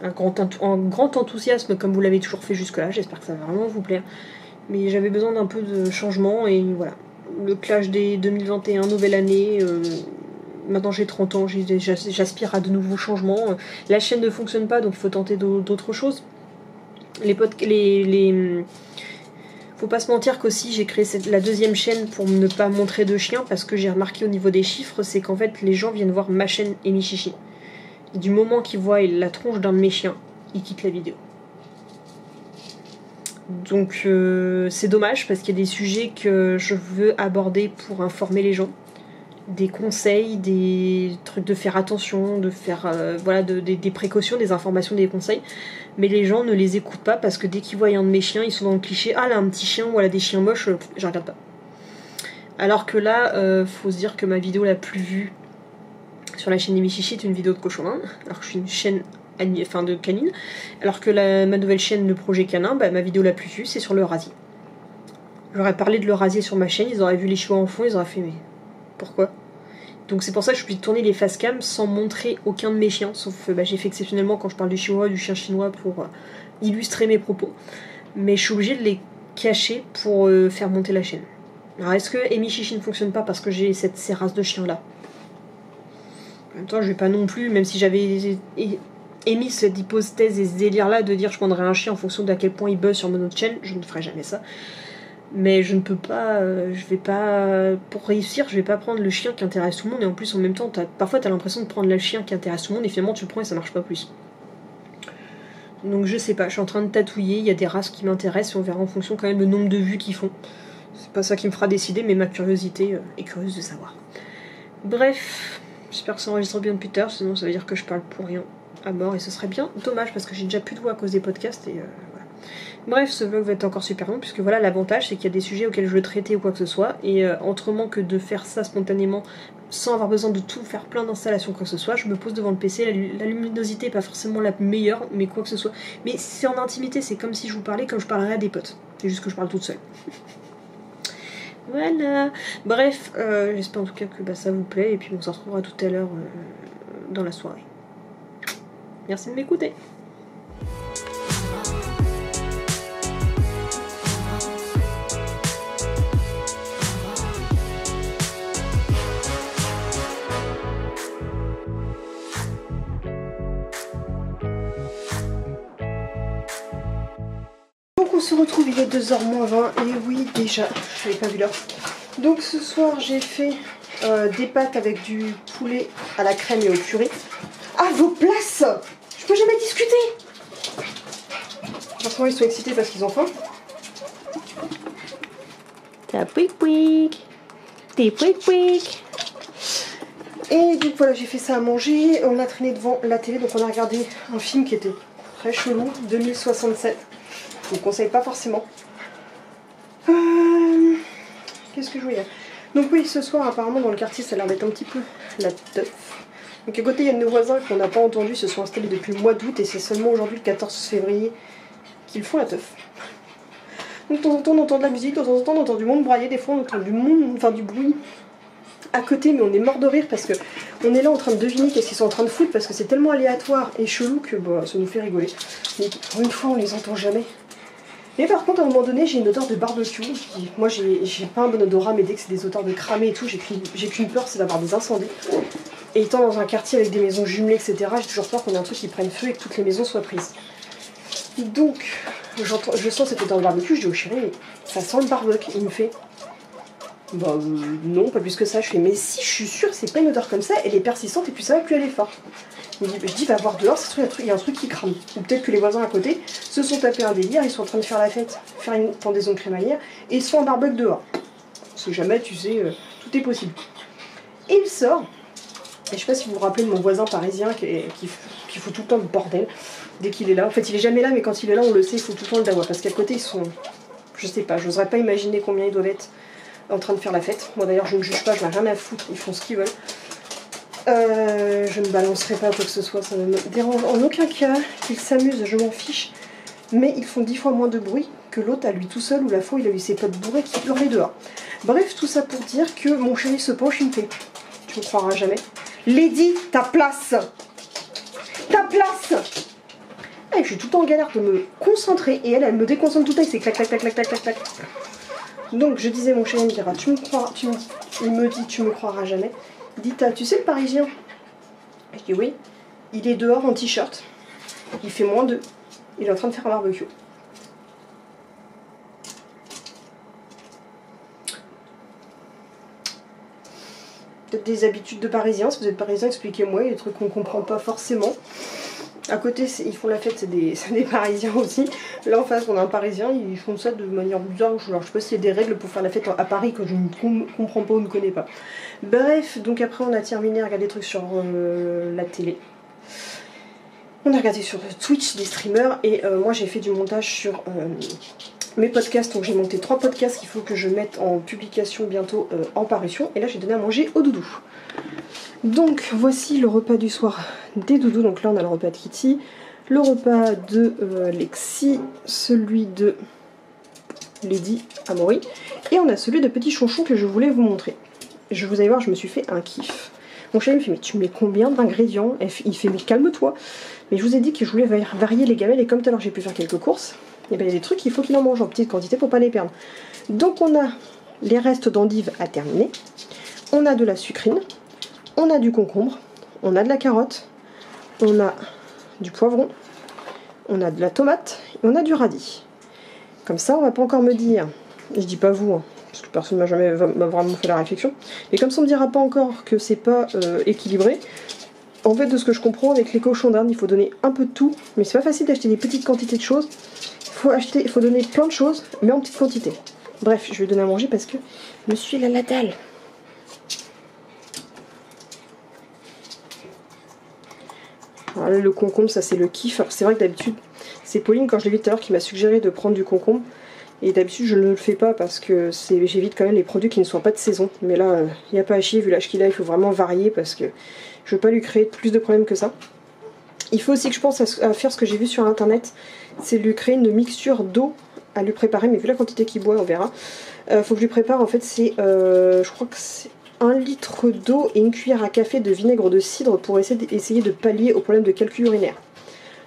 un grand enthousiasme comme vous l'avez toujours fait jusque-là. J'espère que ça va vraiment vous plaire. Mais j'avais besoin d'un peu de changement et voilà. Le clash des 2021, nouvelle année. Maintenant j'ai 30 ans, j'aspire à de nouveaux changements. La chaîne ne fonctionne pas, donc il faut tenter d'autres choses. Faut pas se mentir qu'aussi j'ai créé la deuxième chaîne pour ne pas montrer de chiens, parce que j'ai remarqué au niveau des chiffres, c'est qu'en fait les gens viennent voir ma chaîne Amy Chichi. Du moment qu'ils voient la tronche d'un de mes chiens, ils quittent la vidéo. Donc c'est dommage parce qu'il y a des sujets que je veux aborder pour informer les gens. Des conseils, des trucs de faire attention, de faire voilà, des précautions, des informations, des conseils. Mais les gens ne les écoutent pas parce que dès qu'ils voient un de mes chiens, ils sont dans le cliché. Ah là, un petit chien ou là des chiens moches, je regarde pas. Alors que là, faut se dire que ma vidéo la plus vue sur la chaîne Amy Chichi est une vidéo de cochon d'Inde, alors que je suis une chaîne de canine. Alors que ma nouvelle chaîne, le projet canin, bah, ma vidéo la plus vue, c'est sur le rasier. J'aurais parlé de le rasier sur ma chaîne, ils auraient vu les chevaux en fond, ils auraient fait mais pourquoi ? Donc c'est pour ça que je suis tourner les face cam sans montrer aucun de mes chiens, sauf j'ai fait exceptionnellement quand je parle du chihuahua, du chien chinois pour illustrer mes propos. Mais je suis obligée de les cacher pour faire monter la chaîne. Alors est-ce que Amy Chichi ne fonctionne pas parce que j'ai ces races de chiens là? En même temps je vais pas non plus, même si j'avais émis cette hypothèse et ce délire là de dire je prendrais un chien en fonction de à quel point il buzz sur mon autre chaîne, je ne ferai jamais ça. Mais je ne peux pas, pour réussir, je vais pas prendre le chien qui intéresse tout le monde, et en plus en même temps, parfois t'as l'impression de prendre le chien qui intéresse tout le monde, et finalement tu le prends et ça marche pas plus. Donc je sais pas, je suis en train de tatouiller, il y a des races qui m'intéressent, et on verra en fonction quand même le nombre de vues qu'ils font. C'est pas ça qui me fera décider, mais ma curiosité est curieuse de savoir. Bref, j'espère que ça enregistre bien depuis tard, sinon ça veut dire que je parle pour rien à mort, et ce serait bien dommage, parce que j'ai déjà plus de voix à cause des podcasts, et voilà. Bref, ce vlog va être encore super long, puisque voilà, l'avantage c'est qu'il y a des sujets auxquels je veux traiter ou quoi que ce soit, et autrement que de faire ça spontanément, sans avoir besoin de tout faire plein d'installations quoi que ce soit, je me pose devant le PC, la luminosité est pas forcément la meilleure, mais quoi que ce soit. Mais c'est en intimité, c'est comme si je vous parlais comme je parlerais à des potes. C'est juste que je parle toute seule. Voilà. Bref, j'espère en tout cas que ça vous plaît, et puis on se retrouvera tout à l'heure dans la soirée. Merci de m'écouter. Donc on se retrouve, il est 2h moins 20, et oui déjà, je n'avais pas vu l'heure. Donc ce soir j'ai fait des pâtes avec du poulet à la crème et au purée. À vos places! Je peux jamais discuter! Forcément ils sont excités parce qu'ils ont faim. T'as pouic pouic! T'es pouic pouic! Et donc voilà, j'ai fait ça à manger, on a traîné devant la télé, donc on a regardé un film qui était très chelou, 2067. Je ne vous conseille pas forcément. Qu'est-ce que je voulais dire? Donc oui, ce soir, apparemment, dans le quartier, ça a l'air d'être un petit peu la teuf. Donc à côté, il y a nos voisins qu'on n'a pas entendus, se sont installés depuis le mois d'août, et c'est seulement aujourd'hui, le 14 février, qu'ils font la teuf. Donc de temps en temps, on entend de la musique, de temps en temps, on entend du monde brailler, des fois, on entend du bruit à côté, mais on est mort de rire parce que on est là en train de deviner qu'est-ce qu'ils sont en train de foutre, parce que c'est tellement aléatoire et chelou que ça nous fait rigoler. Mais pour une fois, on les entend jamais. Mais par contre, à un moment donné, j'ai une odeur de barbecue. Moi, j'ai pas un bon odorat, mais dès que c'est des odeurs de cramé et tout, j'ai qu'une peur, c'est d'avoir des incendies. Et étant dans un quartier avec des maisons jumelées, etc., j'ai toujours peur qu'on ait un truc qui prenne feu et que toutes les maisons soient prises. Donc, je sens cette odeur de barbecue, je dis au chéri, mais ça sent le barbecue. Il me fait, bah non, pas plus que ça. Je fais, mais si, je suis sûre, c'est pas une odeur comme ça, elle est persistante et puis ça va plus aller fort. Je dis, va voir dehors, il y a un truc qui crame. Ou peut-être que les voisins à côté se sont tapés un délire, ils sont en train de faire la fête, faire une pendaison de crémaillère, et ils se font un barbecue dehors. Parce que jamais, tu sais, tout est possible. Et il sort, et je sais pas si vous vous rappelez de mon voisin parisien qui fout tout le temps le bordel dès qu'il est là. En fait, il est jamais là, mais quand il est là, on le sait, il fout tout le temps le dawa. Parce qu'à côté, ils sont, je sais pas, j'oserais pas imaginer combien ils doivent être en train de faire la fête. Moi d'ailleurs, je ne juge pas, je n'ai rien à foutre, ils font ce qu'ils veulent. Je ne balancerai pas quoi que ce soit, ça ne me dérange en aucun cas qu'ils s'amusent, je m'en fiche. Mais ils font 10 fois moins de bruit que l'autre à lui tout seul, ou la fois où il a eu ses potes bourrés qui hurlaient dehors. Bref, tout ça pour dire que mon chéri se penche, il me fait, tu me croiras jamais, Lady, ta place! Ta place! pareil, je suis tout le temps en galère de me concentrer et elle me déconcentre tout le temps, c'est clac clac clac clac clac clac clac. Donc je disais, mon chéri me dira, il me dit, tu me croiras jamais. Dita, tu sais le Parisien? Je dis oui. Il est dehors en t-shirt. Il fait -2. Il est en train de faire un barbecue. Peut-être des habitudes de Parisiens. Si vous êtes Parisien, expliquez-moi. Il y a des trucs qu'on comprend pas forcément. À côté, ils font la fête, c'est des Parisiens aussi. Là en face, on a un Parisien, ils font ça de manière bizarre. Alors, je sais pas s'il y a des règles pour faire la fête à Paris que je ne comprends pas ou ne connais pas. Bref, donc après on a terminé à regarder des trucs sur la télé. On a regardé sur Twitch des streamers et moi j'ai fait du montage sur mes podcasts. Donc j'ai monté 3 podcasts qu'il faut que je mette en publication bientôt en parution. Et là j'ai donné à manger au doudou. Donc voici le repas du soir des doudous. Donc là on a le repas de Kitty, le repas de Lexi, celui de Lady Amaury et on a celui de Petit Chonchon que je voulais vous montrer. Vous allez voir, je me suis fait un kiff. Mon chéri me fait mais tu mets combien d'ingrédients? Il fait mais calme-toi. Mais je vous ai dit que je voulais varier les gamelles et comme tout à l'heure j'ai pu faire quelques courses, et bien il y a des trucs qu'il faut qu'il en mange en petite quantité pour pas les perdre. Donc on a les restes d'endives à terminer, on a de la sucrine, on a du concombre, on a de la carotte, on a du poivron, on a de la tomate et on a du radis. Comme ça on va pas encore me dire, je dis pas vous, hein, parce que personne m'a jamais vraiment fait la réflexion, mais comme ça on me dira pas encore que c'est pas équilibré. En fait, de ce que je comprends avec les cochons d'Inde, il faut donner un peu de tout, mais c'est pas facile d'acheter des petites quantités de choses. Il faut donner plein de choses, mais en petite quantité. Bref, je vais donner à manger parce que je me suis la dalle. Voilà, le concombre, ça c'est le kiff. Alors c'est vrai que d'habitude, c'est Pauline, quand je l'ai vu tout à l'heure, qui m'a suggéré de prendre du concombre. Et d'habitude, je ne le fais pas parce que j'évite quand même les produits qui ne sont pas de saison. Mais là, il n'y a pas à chier, vu l'âge qu'il a, il faut vraiment varier parce que je veux pas lui créer plus de problèmes que ça. Il faut aussi que je pense à faire ce que j'ai vu sur internet, c'est lui créer une mixture d'eau à lui préparer, mais vu la quantité qu'il boit, on verra. Faut que je lui prépare, en fait, c'est, je crois que c'est 1 litre d'eau et une cuillère à café de vinaigre de cidre pour essayer de pallier au problème de calcul urinaire.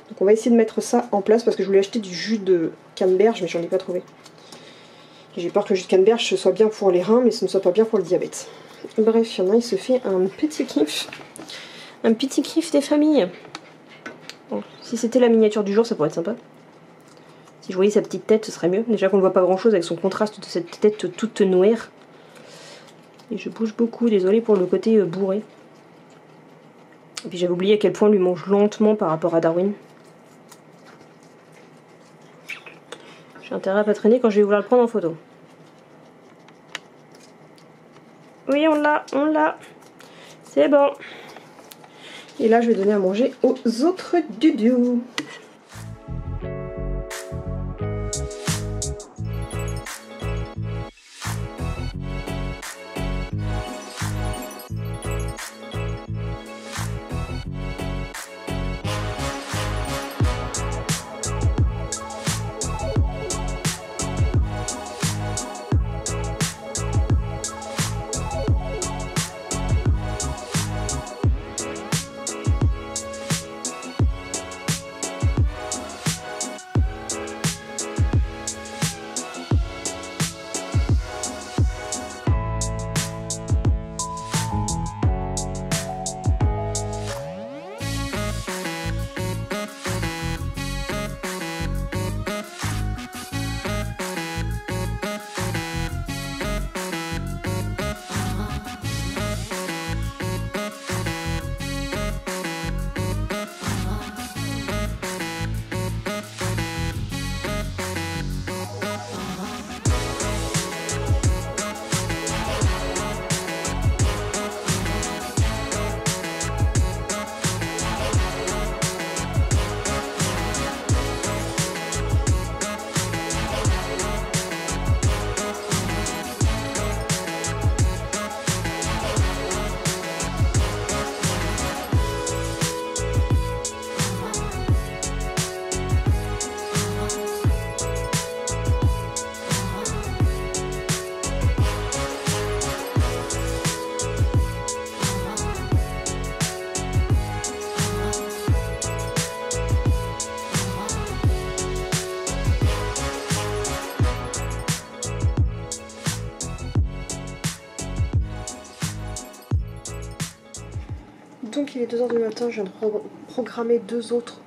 Donc on va essayer de mettre ça en place parce que je voulais acheter du jus de canneberge, mais j'en ai pas trouvé. J'ai peur que le jus de canneberge soit bien pour les reins, mais ce ne soit pas bien pour le diabète. Bref, il y en a, il se fait un petit kiff. Un petit kiff des familles. Bon, si c'était la miniature du jour, ça pourrait être sympa. Si je voyais sa petite tête, ce serait mieux. Déjà qu'on ne voit pas grand chose avec son contraste de cette tête toute noire. Et je bouge beaucoup, désolée pour le côté bourré. Et puis j'avais oublié à quel point on lui mange lentement par rapport à Darwin. J'ai intérêt à pas traîner quand je vais vouloir le prendre en photo. Oui, on l'a. C'est bon. Et là, je vais donner à manger aux autres doudous. Donc il est 2 h du matin, je viens de programmer deux autres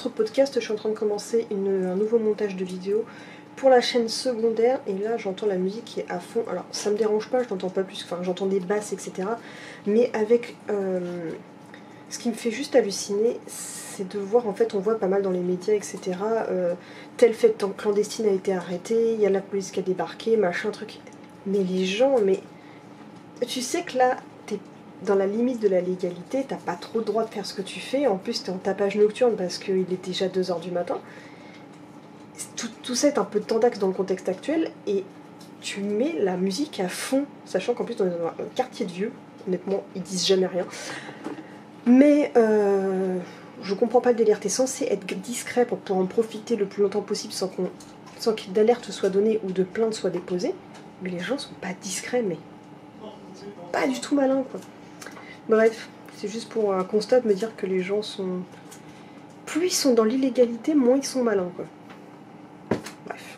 podcasts. Je suis en train de commencer un nouveau montage de vidéos pour la chaîne secondaire. Et là j'entends la musique qui est à fond. Alors ça me dérange pas, je n'entends pas plus, enfin j'entends des basses etc. Mais avec ce qui me fait juste halluciner, c'est de voir, en fait on voit pas mal dans les médias etc. Telle fête clandestine a été arrêtée, il y a la police qui a débarqué, machin truc. Mais les gens, mais tu sais que là t'es dans la limite de la légalité, t'as pas trop le droit de faire ce que tu fais, en plus t'es en tapage nocturne parce qu'il est déjà 2 h du matin. Tout ça est un peu tendax dans le contexte actuel et tu mets la musique à fond, sachant qu'en plus on est dans un quartier de vieux, honnêtement ils disent jamais rien. Mais je comprends pas le délire, t'es censé être discret pour pouvoir en profiter le plus longtemps possible sans qu'il d'alerte soit donnée ou de plainte soit déposée. Mais les gens sont pas discrets, mais pas du tout malins quoi. Bref, c'est juste pour un constat de me dire que les gens sont... Plus ils sont dans l'illégalité, moins ils sont malins quoi. Bref.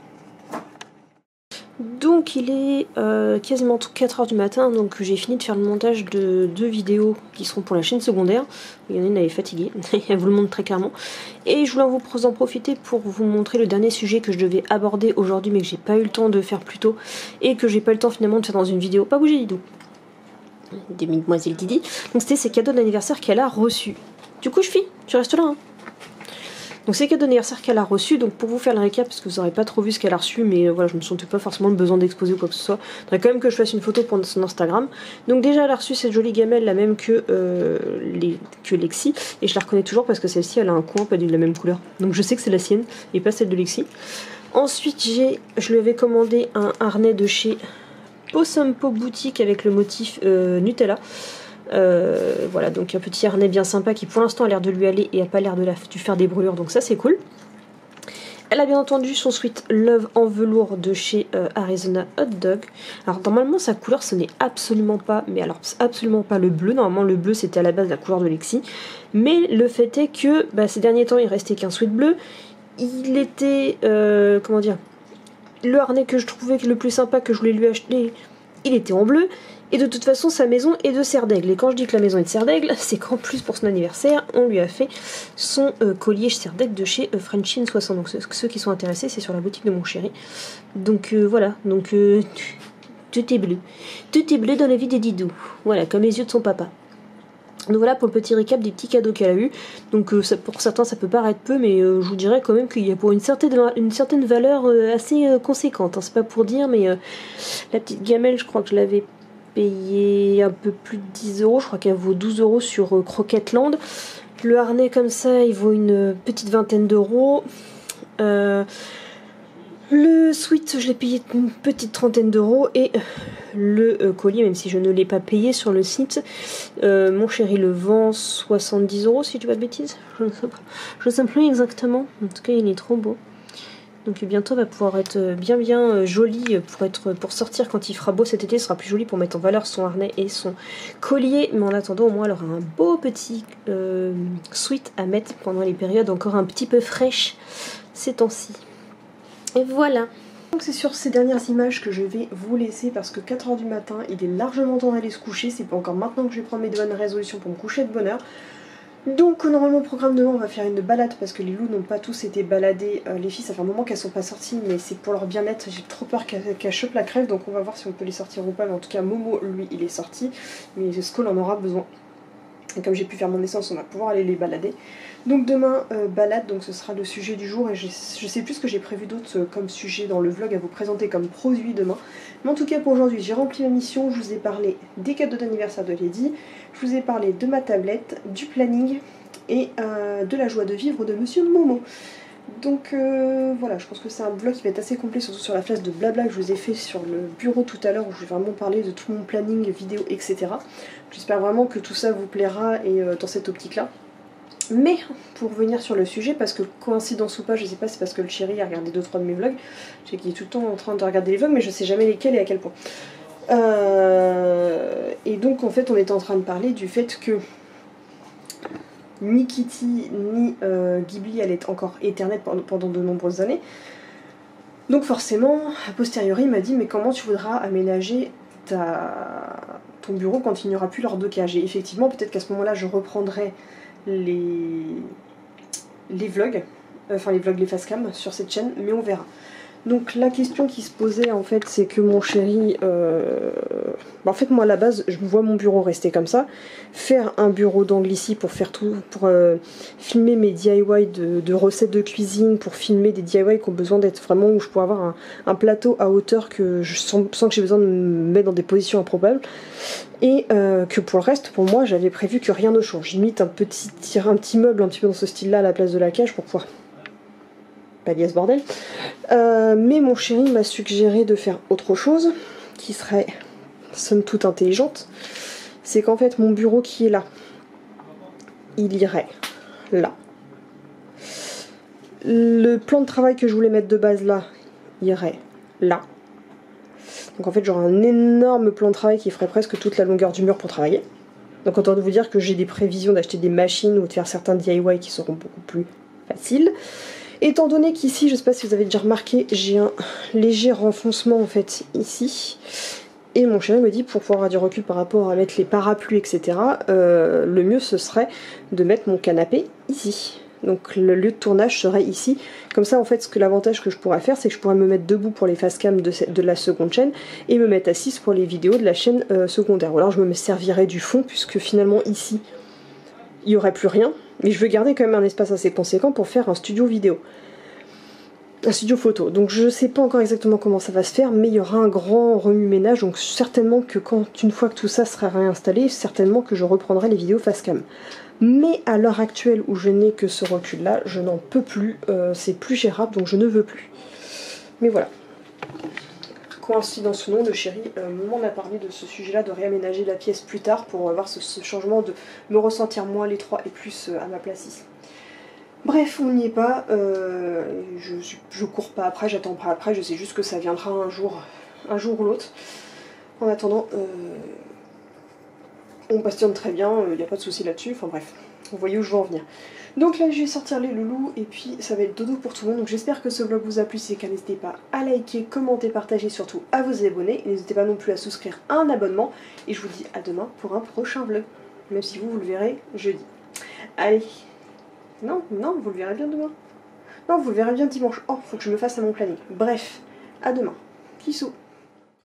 Donc il est quasiment 4 h du matin, donc j'ai fini de faire le montage de 2 vidéos qui seront pour la chaîne secondaire. Il y en a une, elle est fatiguée, elle vous le montre très clairement. Et je voulais en profiter pour vous montrer le dernier sujet que je devais aborder aujourd'hui mais que j'ai pas eu le temps de faire plus tôt. Et que j'ai pas eu le temps finalement de faire dans une vidéo. Pas bouger Didou. Des Mademoiselle Didi. Donc c'était ses cadeaux d'anniversaire qu'elle a reçus. Du coup je reste là hein. Donc c'est les cadeaux d'anniversaire qu'elle a reçus, donc pour vous faire le récap, parce que vous n'aurez pas trop vu ce qu'elle a reçu, mais voilà, je ne me sentais pas forcément le besoin d'exposer ou quoi que ce soit. Il faudrait quand même que je fasse une photo pour son Instagram. Donc déjà elle a reçu cette jolie gamelle, la même que Lexi, et je la reconnais toujours parce que celle-ci elle a un coin pas de la même couleur. Donc je sais que c'est la sienne, et pas celle de Lexi. Ensuite je lui avais commandé un harnais de chez Possumpo Boutique avec le motif Nutella. Voilà, donc un petit harnais bien sympa qui pour l'instant a l'air de lui aller et a pas l'air de lui faire des brûlures, donc ça c'est cool. Elle a bien entendu son Sweet Love en velours de chez Arizona Hot Dog. Alors normalement sa couleur ce n'est absolument pas, mais alors absolument pas le bleu. Normalement le bleu c'était à la base la couleur de Lexi. Mais le fait est que ces derniers temps il restait qu'un sweat bleu. Il était, comment dire, le harnais que je trouvais le plus sympa que je voulais lui acheter, il était en bleu. Et de toute façon, sa maison est de serre d'aigle. Et quand je dis que la maison est de serre d'aigle, c'est qu'en plus, pour son anniversaire, on lui a fait son collier serre d'aigle de chez Frenchin 60. Donc ceux qui sont intéressés, c'est sur la boutique de mon chéri. Donc voilà, donc tout est bleu. Tout est bleu dans la vie des Didou. Voilà, comme les yeux de son papa. Donc voilà pour le petit récap des petits cadeaux qu'elle a eu. Donc pour certains ça peut paraître peu, mais je vous dirais quand même qu'il y a pour une certaine valeur assez conséquente. Hein. C'est pas pour dire, mais la petite gamelle, je crois que je l'avais payé un peu plus de 10 €, je crois qu'elle vaut 12 € sur Croquetland. Le harnais comme ça il vaut une petite vingtaine d'euros. Le sweat je l'ai payé une petite trentaine d'euros et le collier, même si je ne l'ai pas payé sur le site, mon chéri le vend 70 € si tu dis pas de bêtises, je ne sais pas, je sais plus exactement, en tout cas il est trop beau. Donc bientôt va pouvoir être bien joli pour sortir quand il fera beau cet été. Ce sera plus joli pour mettre en valeur son harnais et son collier. Mais en attendant, au moins elle aura un beau petit sweat à mettre pendant les périodes encore un petit peu fraîches ces temps-ci. Et voilà. Donc c'est sur ces dernières images que je vais vous laisser parce que 4 h du matin, il est largement temps d'aller se coucher. C'est pas encore maintenant que je vais prendre mes bonnes résolutions pour me coucher de bonne heure. Donc normalement au programme demain on va faire une balade parce que les loups n'ont pas tous été baladés. Les filles ça fait un moment qu'elles sont pas sorties mais c'est pour leur bien-être, j'ai trop peur qu'elles chopent la crève, donc on va voir si on peut les sortir ou pas. Mais en tout cas Momo lui il est sorti, mais Skull en aura besoin. Et comme j'ai pu faire mon essence on va pouvoir aller les balader. Donc demain balade, donc ce sera le sujet du jour et je sais plus ce que j'ai prévu d'autre comme sujet dans le vlog à vous présenter comme produit demain. Mais en tout cas pour aujourd'hui j'ai rempli ma mission, je vous ai parlé des cadeaux d'anniversaire de Lady, je vous ai parlé de ma tablette, du planning et de la joie de vivre de Monsieur Momo. Donc voilà, je pense que c'est un vlog qui va être assez complet, surtout sur la phase de blabla que je vous ai fait sur le bureau tout à l'heure où je vais vraiment parler de tout mon planning, vidéo, etc. J'espère vraiment que tout ça vous plaira et dans cette optique là. Mais pour revenir sur le sujet, parce que coïncidence ou pas, je sais pas, c'est parce que le chéri a regardé 2-3 de mes vlogs, je sais qu'il est tout le temps en train de regarder les vlogs, mais je sais jamais lesquels et à quel point. Et donc en fait on était en train de parler du fait que ni Kitty ni Ghibli allaient être encore éternels pendant de nombreuses années. Donc forcément, a posteriori il m'a dit mais comment tu voudras aménager ton ton bureau quand il n'y aura plus l'heure de cage. Et effectivement, peut-être qu'à ce moment-là, je reprendrai les vlogs, les facecam sur cette chaîne, mais on verra. Donc la question qui se posait en fait, c'est que mon chéri, en fait moi à la base je vois mon bureau rester comme ça, faire un bureau d'angle ici pour faire tout, pour filmer mes DIY de recettes de cuisine, pour filmer des DIY qui ont besoin d'être vraiment, où je pourrais avoir un plateau à hauteur que je sens que j'ai besoin de me mettre dans des positions improbables, et que pour le reste, pour moi j'avais prévu que rien ne change, limite un petit meuble un petit peu dans ce style là à la place de la cage pour pouvoir pallier à ce bordel. Mais mon chéri m'a suggéré de faire autre chose, qui serait somme toute intelligente. C'est qu'en fait mon bureau qui est là, il irait là. Le plan de travail que je voulais mettre de base là, irait là. Donc en fait j'aurai un énorme plan de travail qui ferait presque toute la longueur du mur pour travailler. Donc autant de vous dire que j'ai des prévisions d'acheter des machines ou de faire certains DIY qui seront beaucoup plus faciles. Étant donné qu'ici, je ne sais pas si vous avez déjà remarqué, j'ai un léger renfoncement en fait ici. Et mon chéri me dit, pour pouvoir avoir du recul par rapport à mettre les parapluies, etc., le mieux ce serait de mettre mon canapé ici. Donc le lieu de tournage serait ici. Comme ça en fait, l'avantage que je pourrais faire, c'est que je pourrais me mettre debout pour les facecam de la seconde chaîne et me mettre assise pour les vidéos de la chaîne secondaire. Ou alors je me servirais du fond, puisque finalement ici, il n'y aurait plus rien. Mais je veux garder quand même un espace assez conséquent pour faire un studio vidéo. Un studio photo. Donc je sais pas encore exactement comment ça va se faire, mais il y aura un grand remue-ménage. Donc certainement que une fois que tout ça sera réinstallé, certainement que je reprendrai les vidéos facecam. Mais à l'heure actuelle où je n'ai que ce recul là, je n'en peux plus. C'est plus gérable, donc je ne veux plus. Mais voilà. Coïncidence ou non, le chéri m'en a parlé de ce sujet-là, de réaménager la pièce plus tard pour avoir ce changement de me ressentir moins l'étroit et plus à ma place ici. Bref, on n'y est pas, je cours pas après, j'attends pas après, je sais juste que ça viendra un jour ou l'autre. En attendant, on passionne très bien, il n'y a pas de souci là-dessus, enfin bref, vous voyez où je veux en venir. Donc là je vais sortir les loulous et puis ça va être dodo pour tout le monde. Donc j'espère que ce vlog vous a plu, si c'est le cas n'hésitez pas à liker, commenter, partager, surtout à vous abonner. N'hésitez pas non plus à souscrire à un abonnement. Et je vous dis à demain pour un prochain vlog. Même si vous le verrez jeudi. Allez, non, vous le verrez bien demain. Non, vous le verrez bien dimanche. Oh, faut que je me fasse à mon planning. Bref, à demain. Bisous.